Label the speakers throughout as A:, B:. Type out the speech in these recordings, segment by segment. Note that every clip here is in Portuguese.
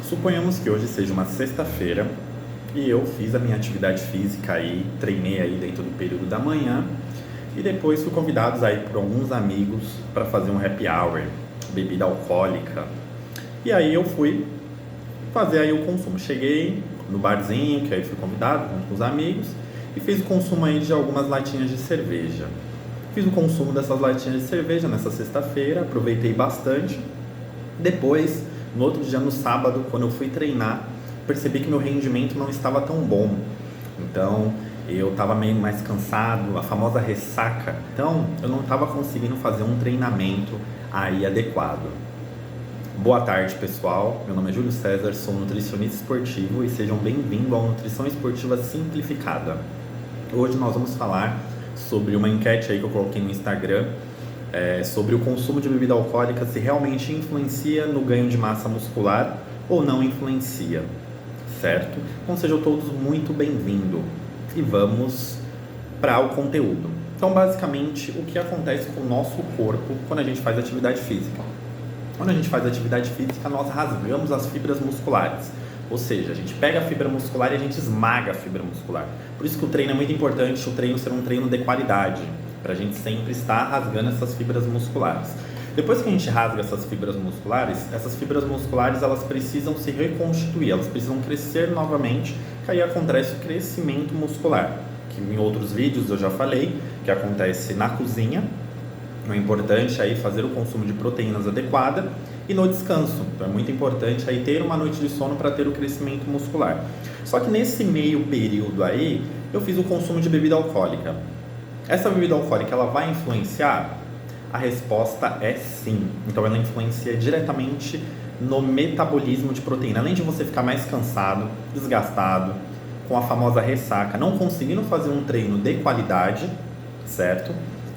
A: Suponhamos que hoje seja uma sexta-feira e eu fiz a minha atividade física aí, treinei aí dentro do período da manhã e depois fui convidado aí por alguns amigos para fazer um happy hour, bebida alcoólica. E aí eu fui fazer aí o consumo. Cheguei no barzinho, que aí fui convidado junto com os amigos e fiz o consumo aí de algumas latinhas de cerveja. Fiz o consumo dessas latinhas de cerveja nessa sexta-feira, aproveitei bastante. Depois, no outro dia, no sábado, quando eu fui treinar, percebi que meu rendimento não estava tão bom. Então, eu estava meio mais cansado, a famosa ressaca. Então, eu não estava conseguindo fazer um treinamento aí adequado. Boa tarde, pessoal. Meu nome é Júlio César, sou nutricionista esportivo e sejam bem-vindos ao Nutrição Esportiva Simplificada. Hoje nós vamos falar sobre uma enquete aí que eu coloquei no Instagram, sobre o consumo de bebida alcoólica, se realmente influencia no ganho de massa muscular ou não influencia, certo? Então sejam todos muito bem-vindos e vamos para o conteúdo. Então basicamente o que acontece com o nosso corpo quando a gente faz atividade física? Quando a gente faz atividade física, nós rasgamos as fibras musculares. Ou seja, a gente pega a fibra muscular e a gente esmaga a fibra muscular. Por isso que o treino é muito importante, o treino ser um treino de qualidade, para a gente sempre estar rasgando essas fibras musculares. Depois que a gente rasga essas fibras musculares elas precisam se reconstituir, elas precisam crescer novamente, que aí acontece o crescimento muscular, que em outros vídeos eu já falei, que acontece na cozinha. É importante aí fazer o consumo de proteínas adequada e no descanso. Então é muito importante aí ter uma noite de sono para ter o crescimento muscular. Só que nesse meio período aí, eu fiz o consumo de bebida alcoólica. Essa bebida alcoólica, ela vai influenciar? A resposta é sim. Então ela influencia diretamente no metabolismo de proteína. Além de você ficar mais cansado, desgastado, com a famosa ressaca, não conseguindo fazer um treino de qualidade, certo?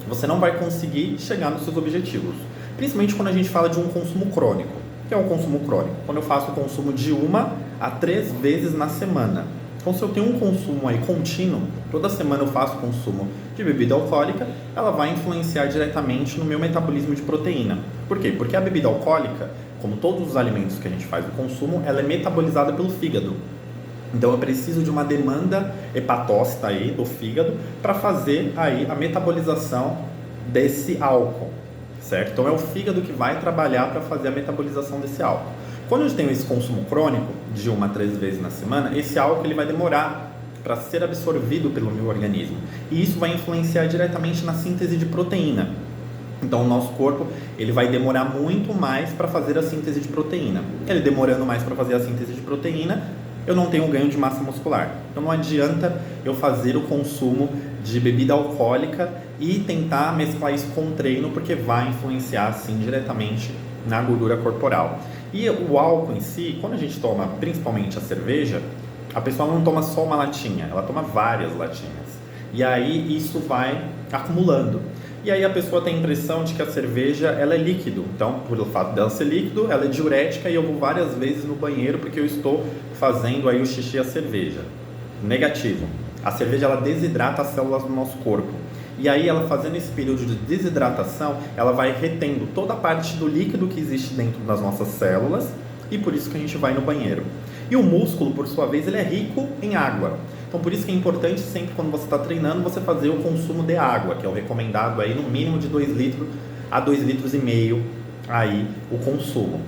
A: Você não vai conseguir chegar nos seus objetivos. Principalmente quando a gente fala de um consumo crônico. O que é um consumo crônico? Quando eu faço o consumo de 1 a 3 vezes na semana. Então, se eu tenho um consumo aí contínuo, toda semana eu faço consumo de bebida alcoólica, ela vai influenciar diretamente no meu metabolismo de proteína. Por quê? Porque a bebida alcoólica, como todos os alimentos que a gente faz o consumo, ela é metabolizada pelo fígado. Então eu preciso de uma demanda hepatócita aí do fígado para fazer aí a metabolização desse álcool, certo? Então é o fígado que vai trabalhar para fazer a metabolização desse álcool. Quando a gente tem esse consumo crônico de 1 a 3 vezes na semana, esse álcool ele vai demorar para ser absorvido pelo meu organismo e isso vai influenciar diretamente na síntese de proteína. Então o nosso corpo ele vai demorar muito mais para fazer a síntese de proteína. Ele demorando mais para fazer a síntese de proteína, eu não tenho ganho de massa muscular. Então não adianta eu fazer o consumo de bebida alcoólica e tentar mesclar isso com o treino, porque vai influenciar sim diretamente na gordura corporal. E o álcool em si, quando a gente toma principalmente a cerveja, a pessoa não toma só uma latinha, ela toma várias latinhas. E aí isso vai acumulando. E aí a pessoa tem a impressão de que a cerveja ela é líquido. Então, por o fato dela ser líquido, ela é diurética e eu vou várias vezes no banheiro porque eu estou fazendo aí o xixi à cerveja. Negativo. A cerveja ela desidrata as células do nosso corpo. E aí ela fazendo esse período de desidratação, ela vai retendo toda a parte do líquido que existe dentro das nossas células e por isso que a gente vai no banheiro. E o músculo, por sua vez, ele é rico em água. Então, por isso que é importante sempre quando você está treinando, você fazer o consumo de água, que é o recomendado aí no mínimo de 2 litros a 2,5 litros aí o consumo.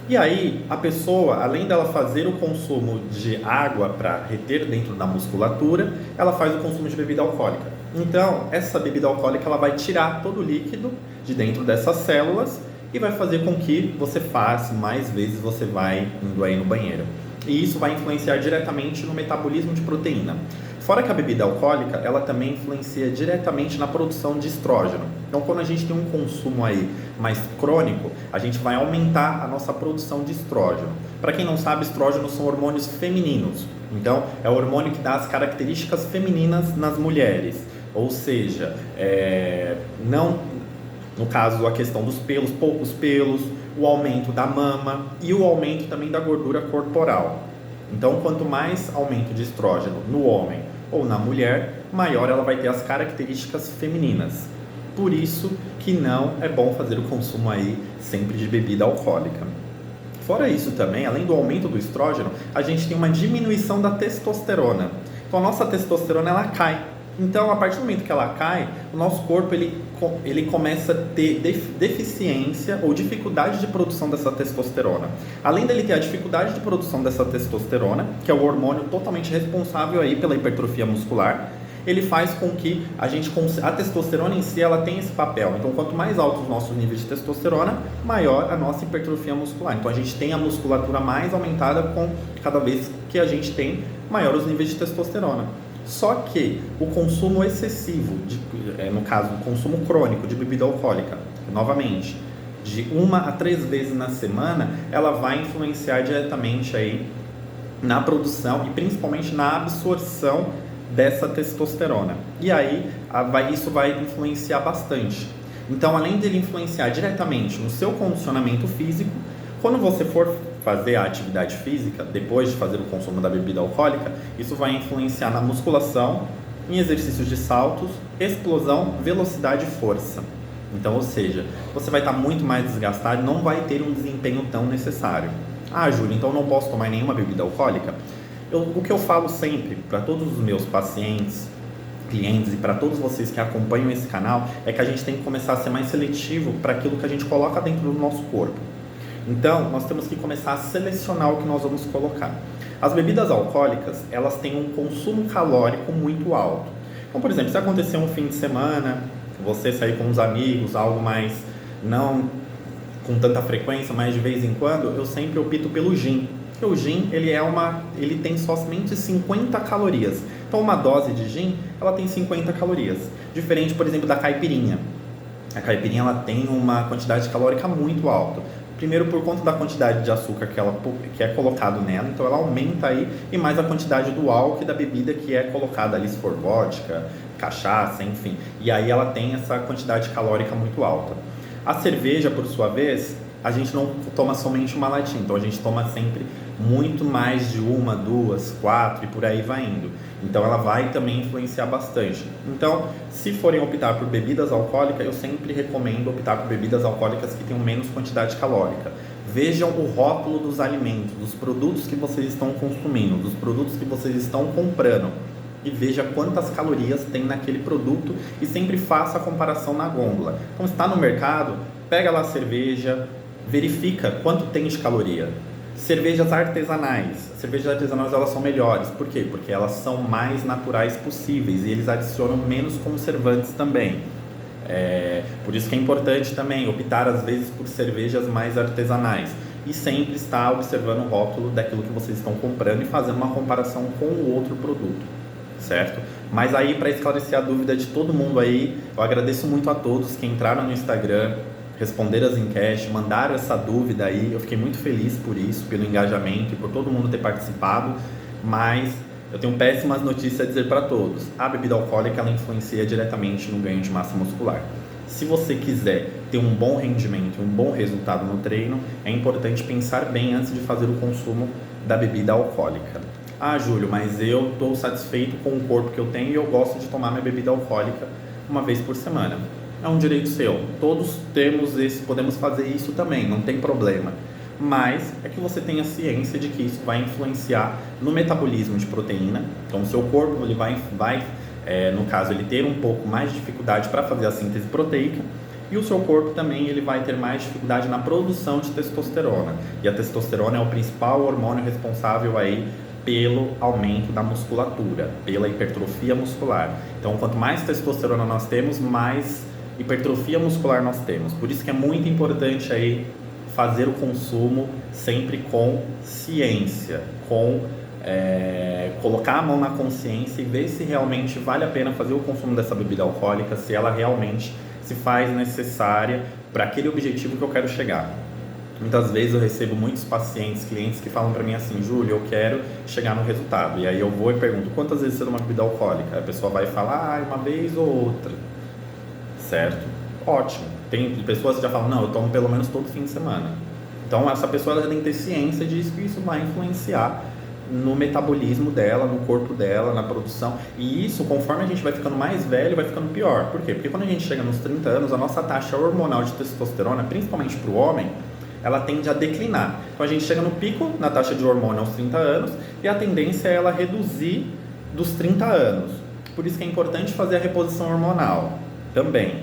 A: E aí, a pessoa, além dela fazer o consumo de água para reter dentro da musculatura, ela faz o consumo de bebida alcoólica. Então, essa bebida alcoólica ela vai tirar todo o líquido de dentro dessas células e vai fazer com que você faça mais vezes você vai indo aí no banheiro. E isso vai influenciar diretamente no metabolismo de proteína. Fora que a bebida alcoólica, ela também influencia diretamente na produção de estrógeno. Então, quando a gente tem um consumo aí mais crônico, a gente vai aumentar a nossa produção de estrógeno. Para quem não sabe, estrógenos são hormônios femininos. Então, é o hormônio que dá as características femininas nas mulheres. Ou seja, não, no caso, a questão dos pelos, poucos pelos, o aumento da mama e o aumento também da gordura corporal. Então, quanto mais aumento de estrógeno no homem ou na mulher, maior ela vai ter as características femininas. Por isso que não é bom fazer o consumo aí sempre de bebida alcoólica. Fora isso também, além do aumento do estrógeno, a gente tem uma diminuição da testosterona. Então a nossa testosterona ela cai. Então a partir do momento que ela cai, o nosso corpo ele começa a ter deficiência ou dificuldade de produção dessa testosterona. Além dele ter a dificuldade de produção dessa testosterona, que é o hormônio totalmente responsável aí pela hipertrofia muscular, ele faz com que a testosterona em si ela tem esse papel. Então, quanto mais altos os nossos níveis de testosterona, maior a nossa hipertrofia muscular. Então, a gente tem a musculatura mais aumentada com cada vez que a gente tem maior os níveis de testosterona. Só que o consumo excessivo, no caso, o consumo crônico de bebida alcoólica, novamente, de 1 a 3 vezes na semana, ela vai influenciar diretamente aí na produção e principalmente na absorção dessa testosterona. E aí isso vai influenciar bastante. Então, além dele influenciar diretamente no seu condicionamento físico, quando você for fazer a atividade física, depois de fazer o consumo da bebida alcoólica, isso vai influenciar na musculação, em exercícios de saltos, explosão, velocidade e força. Então, ou seja, você vai estar muito mais desgastado e não vai ter um desempenho tão necessário. Ah, Júlio, então eu não posso tomar nenhuma bebida alcoólica? O que eu falo sempre para todos os meus pacientes, clientes e para todos vocês que acompanham esse canal é que a gente tem que começar a ser mais seletivo para aquilo que a gente coloca dentro do nosso corpo. Então, nós temos que começar a selecionar o que nós vamos colocar. As bebidas alcoólicas, elas têm um consumo calórico muito alto. Então, por exemplo, se acontecer um fim de semana, você sair com uns amigos, algo mais, não com tanta frequência, mas de vez em quando, eu sempre opto pelo gin. Porque o gin, ele tem somente 50 calorias. Então, uma dose de gin, ela tem 50 calorias. Diferente, por exemplo, da caipirinha. A caipirinha, ela tem uma quantidade calórica muito alta. Primeiro, por conta da quantidade de açúcar que é colocado nela, então ela aumenta aí, e mais a quantidade do álcool e da bebida que é colocada ali, se for vodka, cachaça, enfim. E aí ela tem essa quantidade calórica muito alta. A cerveja, por sua vez, a gente não toma somente uma latinha, então a gente toma sempre muito mais de 1, 2, 4 e por aí vai indo. Então ela vai também influenciar bastante. Então, se forem optar por bebidas alcoólicas, eu sempre recomendo optar por bebidas alcoólicas que tenham menos quantidade calórica. Vejam o rótulo dos alimentos, dos produtos que vocês estão consumindo, dos produtos que vocês estão comprando. E veja quantas calorias tem naquele produto e sempre faça a comparação na gôndola. Então, está no mercado, pega lá a cerveja, verifica quanto tem de caloria. Cervejas artesanais. Cervejas artesanais, elas são melhores. Por quê? Porque elas são mais naturais possíveis e eles adicionam menos conservantes também. Por isso que é importante também optar às vezes por cervejas mais artesanais. E sempre estar observando o rótulo daquilo que vocês estão comprando e fazendo uma comparação com o outro produto. Certo? Mas aí, para esclarecer a dúvida de todo mundo aí, eu agradeço muito a todos que entraram no Instagram, responderam as enquetes, mandaram essa dúvida aí. Eu fiquei muito feliz por isso, pelo engajamento e por todo mundo ter participado. Mas eu tenho péssimas notícias a dizer para todos. A bebida alcoólica, ela influencia diretamente no ganho de massa muscular. Se você quiser ter um bom rendimento, um bom resultado no treino, é importante pensar bem antes de fazer o consumo da bebida alcoólica. Ah, Júlio, mas eu estou satisfeito com o corpo que eu tenho e eu gosto de tomar minha bebida alcoólica uma vez por semana. É um direito seu. Todos podemos fazer isso também, não tem problema. Mas é que você tenha ciência de que isso vai influenciar no metabolismo de proteína. Então, o seu corpo ele vai no caso, ele ter um pouco mais de dificuldade para fazer a síntese proteica. E o seu corpo também ele vai ter mais dificuldade na produção de testosterona. E a testosterona é o principal hormônio responsável aí pelo aumento da musculatura, pela hipertrofia muscular. Então, quanto mais testosterona nós temos, mais hipertrofia muscular nós temos. Por isso que é muito importante aí fazer o consumo sempre com ciência, colocar a mão na consciência e ver se realmente vale a pena fazer o consumo dessa bebida alcoólica, se ela realmente se faz necessária para aquele objetivo que eu quero chegar. Muitas vezes eu recebo muitos pacientes, clientes que falam para mim assim: Júlio, eu quero chegar no resultado. E aí eu vou e pergunto: quantas vezes você toma bebida alcoólica? A pessoa vai falar: uma vez ou outra. Certo? Ótimo. Tem pessoas que já falam: não, eu tomo pelo menos todo fim de semana. Então essa pessoa ela já tem que ter ciência disso, que isso vai influenciar no metabolismo dela, no corpo dela, na produção. E isso, conforme a gente vai ficando mais velho, vai ficando pior. Por quê? Porque quando a gente chega nos 30 anos, a nossa taxa hormonal de testosterona, principalmente para o homem, ela tende a declinar. Então a gente chega no pico na taxa de hormônio aos 30 anos e a tendência é ela reduzir dos 30 anos. Por isso que é importante fazer a reposição hormonal também.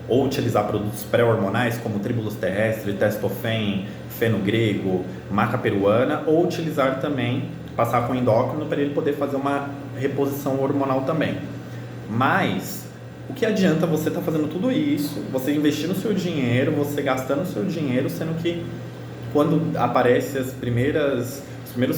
A: Ou utilizar produtos pré-hormonais como tribulus terrestre, testofen, fenogrego, maca peruana, ou utilizar também, passar com endócrino para ele poder fazer uma reposição hormonal também. Mas o que adianta você estar fazendo tudo isso, você investir no seu dinheiro, você gastando o seu dinheiro, sendo que quando aparece os primeiros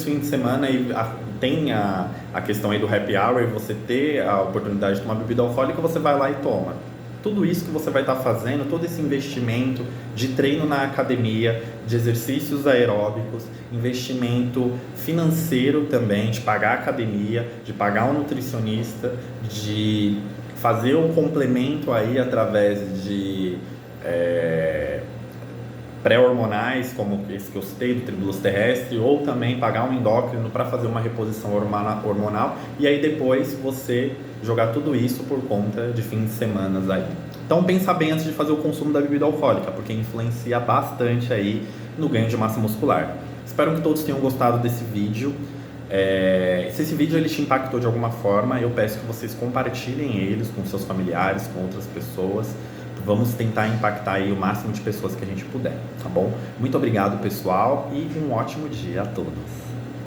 A: fins de semana e tem a questão aí do happy hour e você ter a oportunidade de tomar bebida alcoólica, você vai lá e toma. Tudo isso que você vai estar fazendo, todo esse investimento de treino na academia, de exercícios aeróbicos, investimento financeiro também, de pagar a academia, de pagar um nutricionista, de fazer o complemento aí através de pré-hormonais, como esse que eu citei, do tribulus terrestre, ou também pagar um endócrino para fazer uma reposição hormonal, e aí depois você jogar tudo isso por conta de fins de semana aí. Então pensa bem antes de fazer o consumo da bebida alcoólica, porque influencia bastante aí no ganho de massa muscular. Espero que todos tenham gostado desse vídeo. Se esse vídeo ele te impactou de alguma forma, eu peço que vocês compartilhem eles com seus familiares, com outras pessoas. Vamos tentar impactar aí o máximo de pessoas que a gente puder, tá bom? Muito obrigado, pessoal, e um ótimo dia a todos.